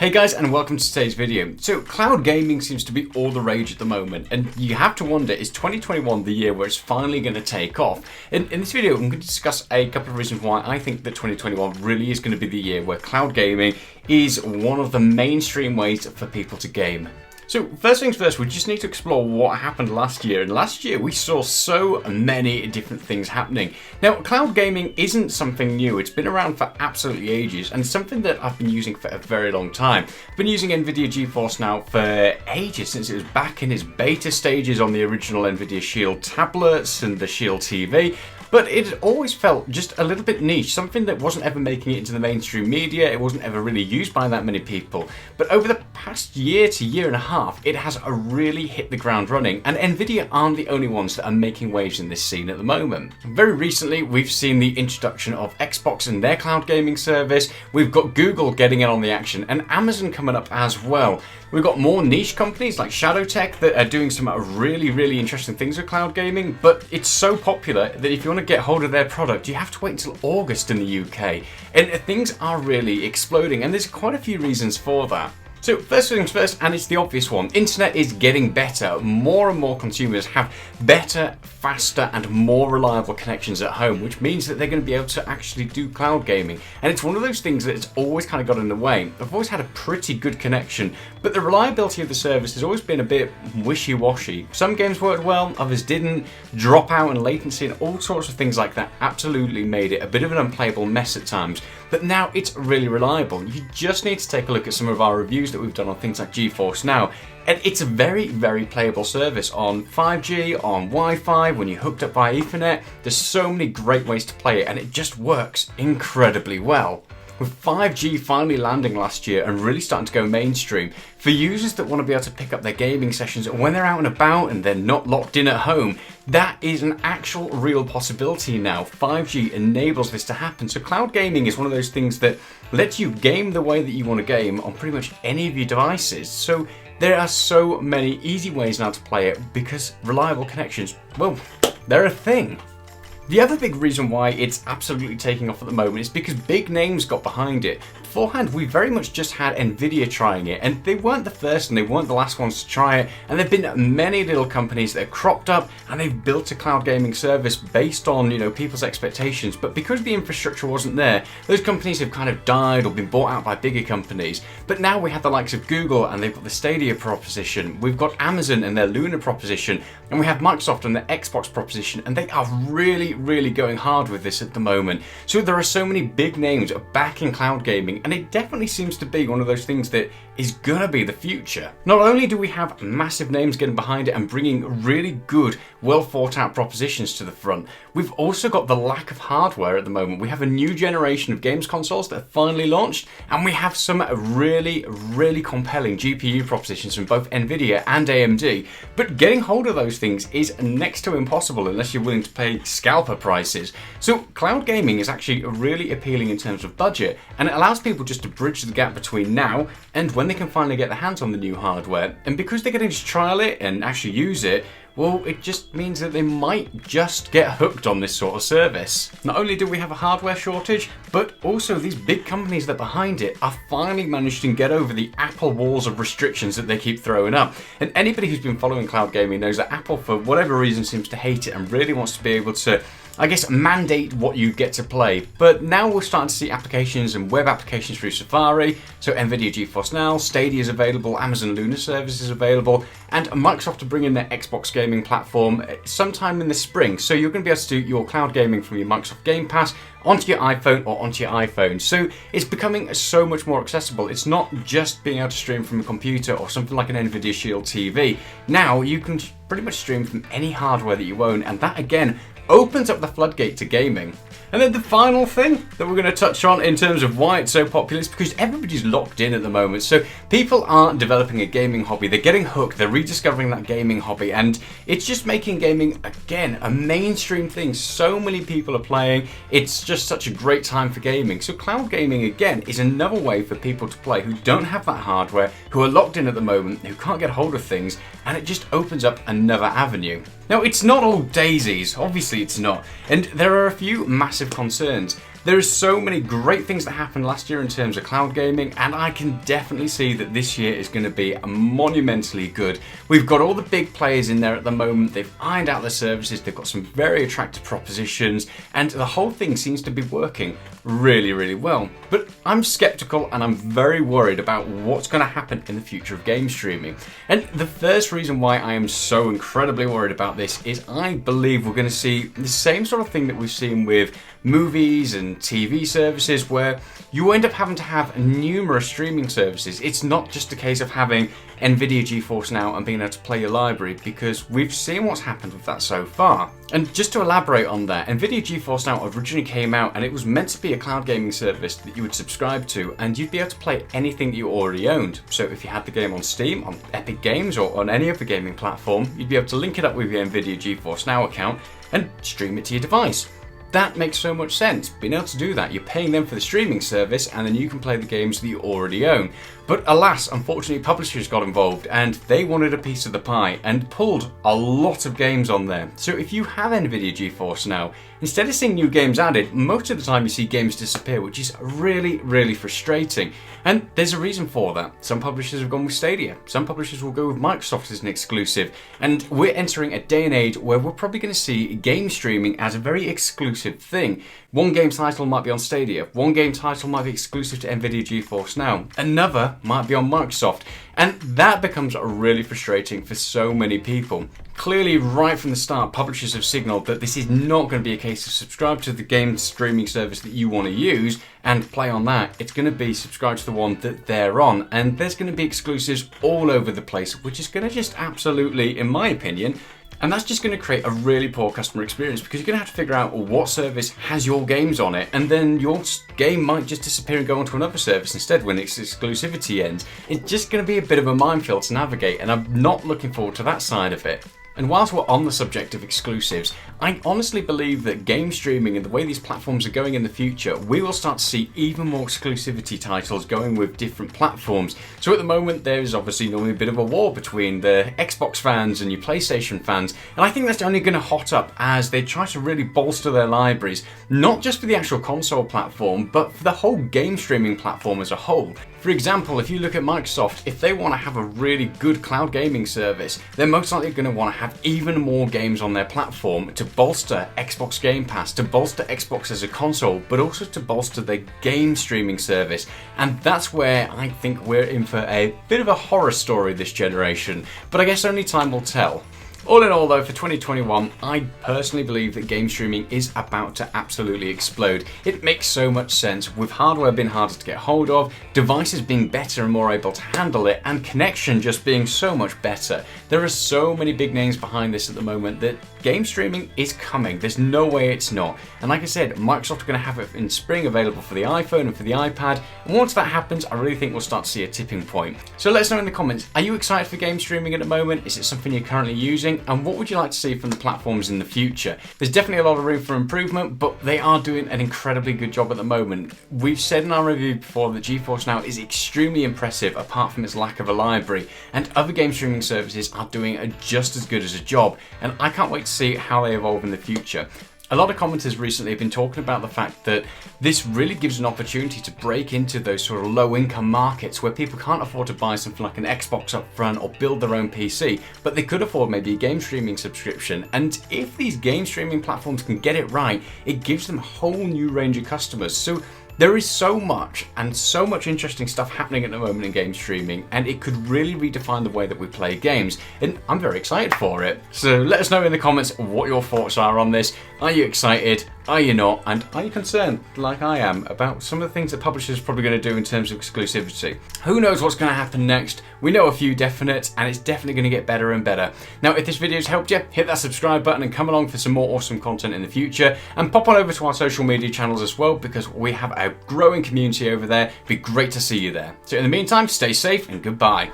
Hey guys, and welcome to today's video. So cloud gaming seems to be all the rage at the moment, and you have to wonder, is 2021 the year where it's finally going to take off? In this video I'm going to discuss a couple of reasons why I think that 2021 really is going to be the year where cloud gaming is one of the mainstream ways for people to game. So first things first, we just need to explore what happened last year. And last year we saw so many different things happening. Now, cloud gaming isn't something new. It's been around for absolutely ages, and it's something that I've been using for a very long time. I've been using Nvidia GeForce Now for ages, since it was back in its beta stages on the original Nvidia Shield tablets and the Shield TV. But it always felt just a little bit niche, something that wasn't ever making it into the mainstream media. It wasn't ever really used by that many people. But over the past year to year and a half, it has really hit the ground running, and Nvidia aren't the only ones that are making waves in this scene at the moment. Very recently, we've seen the introduction of Xbox and their cloud gaming service. We've got Google getting in on the action, and Amazon coming up as well. We've got more niche companies like Shadowtech that are doing some really interesting things with cloud gaming, but it's so popular that if you want to get hold of their product, you have to wait until August in the UK. And things are really exploding, and there's quite a few reasons for that. So first things first, and it's the obvious one, internet is getting better. More and more consumers have better, faster and more reliable connections at home, which means that they're going to be able to actually do cloud gaming. And it's one of those things that's always kind of got in the way. I've always had a pretty good connection, but the reliability of the service has always been a bit wishy-washy. Some games worked well, others didn't. Dropout and latency and all sorts of things like that absolutely made it a bit of an unplayable mess at times. But now it's really reliable. You just need to take a look at some of our reviews that we've done on things like GeForce Now, and it's a very playable service on 5G, on Wi-Fi, when you're hooked up via Ethernet. There's so many great ways to play it, and it just works incredibly well. With 5G finally landing last year and really starting to go mainstream, for users that want to be able to pick up their gaming sessions when they're out and about and they're not locked in at home, that is an actual real possibility now. 5G enables this to happen. So cloud gaming is one of those things that lets you game the way that you want to game on pretty much any of your devices. So there are so many easy ways now to play it because reliable connections, well, they're a thing. The other big reason why it's absolutely taking off at the moment is because big names got behind it. Beforehand, we very much just had Nvidia trying it, and they weren't the first and they weren't the last ones to try it, and there have been many little companies that have cropped up and they've built a cloud gaming service based on, people's expectations, but because the infrastructure wasn't there, those companies have kind of died or been bought out by bigger companies. But now we have the likes of Google, and they've got the Stadia proposition, we've got Amazon and their Luna proposition, and we have Microsoft and their Xbox proposition, and they are really going hard with this at the moment. So there are so many big names back in cloud gaming, and it definitely seems to be one of those things that is gonna be the future. Not only do we have massive names getting behind it and bringing really good, well thought out propositions to the front, we've also got the lack of hardware at the moment. We have a new generation of games consoles that have finally launched, and we have some really compelling GPU propositions from both Nvidia and AMD, but getting hold of those things is next to impossible unless you're willing to pay scalper prices. So cloud gaming is actually really appealing in terms of budget, and it allows people just to bridge the gap between now and when they can finally get their hands on the new hardware. And because they're getting to trial it and actually use it, well, it just means that they might just get hooked on this sort of service. Not only do we have a hardware shortage, but also these big companies that are behind it are finally managing to get over the Apple walls of restrictions that they keep throwing up. And anybody who's been following cloud gaming knows that Apple, for whatever reason, seems to hate it and really wants to be able to, mandate what you get to play. But now we're starting to see applications and web applications through Safari. So Nvidia GeForce Now, Stadia is available, Amazon Luna service is available, and Microsoft are bringing their Xbox gaming platform sometime in the spring. So you're going to be able to do your cloud gaming from your Microsoft Game Pass onto your iPhone or onto your iPhone. So it's becoming so much more accessible. It's not just being able to stream from a computer or something like an Nvidia Shield TV. Now you can pretty much stream from any hardware that you own, and that again opens up the floodgate to gaming. And then the final thing that we're going to touch on in terms of why it's so popular is because everybody's locked in at the moment. So people aren't developing a gaming hobby, they're getting hooked, they're rediscovering that gaming hobby, and it's just making gaming, again, a mainstream thing. So many people are playing, it's just such a great time for gaming. So cloud gaming, again, is another way for people to play who don't have that hardware, who are locked in at the moment, who can't get hold of things, and it just opens up another avenue. Now, it's not all daisies, obviously it's not, and there are a few massive concerns. There are so many great things that happened last year in terms of cloud gaming, and I can definitely see that this year is going to be monumentally good. We've got all the big players in there at the moment. They've ironed out their services. They've got some very attractive propositions, and the whole thing seems to be working really, really well. But I'm skeptical and I'm very worried about what's going to happen in the future of game streaming. And the first reason why I am so incredibly worried about this is I believe we're going to see the same sort of thing that we've seen with movies and TV services, where you end up having to have numerous streaming services. It's not just a case of having Nvidia GeForce Now and being able to play your library, because we've seen what's happened with that so far. And just to elaborate on that, Nvidia GeForce Now originally came out and it was meant to be a cloud gaming service that you would subscribe to and you'd be able to play anything that you already owned. So if you had the game on Steam, on Epic Games, or on any other gaming platform, you'd be able to link it up with your Nvidia GeForce Now account and stream it to your device. That makes so much sense. Being able to do that, you're paying them for the streaming service and then you can play the games that you already own. But alas, unfortunately, publishers got involved and they wanted a piece of the pie and pulled a lot of games on there. So if you have Nvidia GeForce Now, instead of seeing new games added, most of the time you see games disappear, which is really, really frustrating. And there's a reason for that. Some publishers have gone with Stadia. Some publishers will go with Microsoft as an exclusive. And we're entering a day and age where we're probably going to see game streaming as a very exclusive thing. One game title might be on Stadia. One game title might be exclusive to Nvidia GeForce Now. Another might be on Microsoft. And that becomes really frustrating for so many people. Clearly, right from the start, publishers have signaled that this is not going to be a case of subscribe to the game streaming service that you want to use and play on that. It's going to be subscribe to the one that they're on, and there's going to be exclusives all over the place, which is going to just absolutely, in my opinion, and that's just going to create a really poor customer experience, because you're going to have to figure out what service has your games on it, and then your game might just disappear and go onto another service instead when its exclusivity ends. It's just going to be a bit of a minefield to navigate, and I'm not looking forward to that side of it. And whilst we're on the subject of exclusives, I honestly believe that game streaming and the way these platforms are going in the future, we will start to see even more exclusivity titles going with different platforms. So at the moment, there's obviously normally a bit of a war between the Xbox fans and your PlayStation fans, and I think that's only going to hot up as they try to really bolster their libraries, not just for the actual console platform, but for the whole game streaming platform as a whole. For example, if you look at Microsoft, if they want to have a really good cloud gaming service, they're most likely going to want to have even more games on their platform to bolster Xbox Game Pass, to bolster Xbox as a console, but also to bolster their game streaming service. And that's where I think we're in for a bit of a horror story this generation, but I guess only time will tell. All in all though, for 2021, I personally believe that game streaming is about to absolutely explode. It makes so much sense, with hardware being harder to get hold of, devices being better and more able to handle it, and connection just being so much better. There are so many big names behind this at the moment that game streaming is coming. There's no way it's not. And like I said, Microsoft are going to have it in spring available for the iPhone and for the iPad. And once that happens, I really think we'll start to see a tipping point. So let us know in the comments, are you excited for game streaming at the moment? Is it something you're currently using? And what would you like to see from the platforms in the future? There's definitely a lot of room for improvement, but they are doing an incredibly good job at the moment. We've said in our review before that GeForce Now is extremely impressive apart from its lack of a library, and other game streaming services are doing just as good as a job, and I can't wait to see how they evolve in the future. A lot of commenters recently have been talking about the fact that this really gives an opportunity to break into those sort of low-income markets where people can't afford to buy something like an Xbox up front or build their own PC, but they could afford maybe a game streaming subscription. And if these game streaming platforms can get it right, it gives them a whole new range of customers. So there is so much interesting stuff happening at the moment in game streaming, and it could really redefine the way that we play games, and I'm very excited for it. So let us know in the comments what your thoughts are on this. Are you excited? Are you not? And are you concerned, like I am, about some of the things that publishers are probably going to do in terms of exclusivity? Who knows what's going to happen next? We know a few definite, and it's definitely going to get better and better. Now, if this video's helped you, hit that subscribe button and come along for some more awesome content in the future. And pop on over to our social media channels as well, because we have a growing community over there. It'd be great to see you there. So in the meantime, stay safe and goodbye.